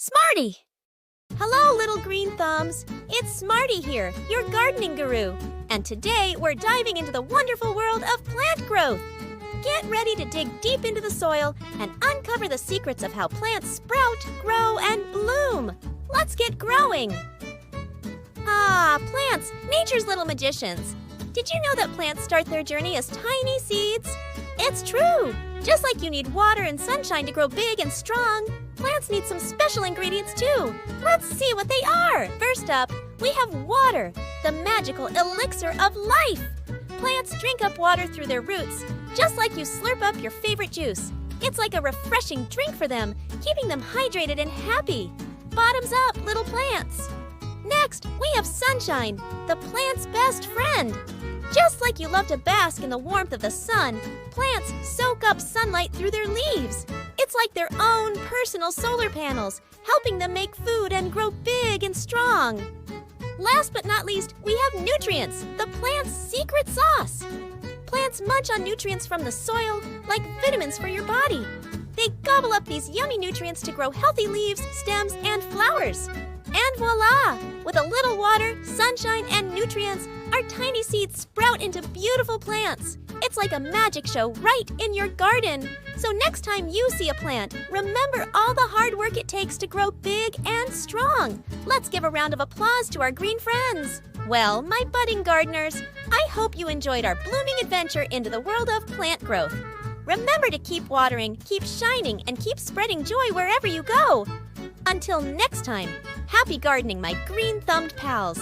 Smartie! Hello, little green thumbs. It's Smartie here, your gardening guru. And today we're diving into the wonderful world of plant growth. Get ready to dig deep into the soil and uncover the secrets of how plants sprout, grow, and bloom. Let's get growing. Plants, nature's little magicians. Did you know that plants start their journey as tiny seeds? It's true! Just like you need water and sunshine to grow big and strong, plants need some special ingredients too. Let's see what they are. First up, we have water, the magical elixir of life. Plants drink up water through their roots, just like you slurp up your favorite juice. It's like a refreshing drink for them, keeping them hydrated and happy. Bottoms up, little plants. Next, we have sunshine, the plant's best friend. Just like you love to bask in the warmth of the sun, plants soak up sunlight through their leaves. It's like their own personal solar panels, helping them make food and grow big and strong. Last but not least, we have nutrients, the plant's secret sauce. Plants munch on nutrients from the soil like vitamins for your body. They gobble up these yummy nutrients to grow healthy leaves, stems, and flowers. And voila! With a little water, sunshine, and nutrients, our tiny seeds sprout into beautiful plants. It's like a magic show right in your garden. So next time you see a plant, remember all the hard work it takes to grow big and strong. Let's give a round of applause to our green friends. Well, my budding gardeners, I hope you enjoyed our blooming adventure into the world of plant growth. Remember to keep watering, keep shining, and keep spreading joy wherever you go. Until next time, happy gardening, my green-thumbed pals.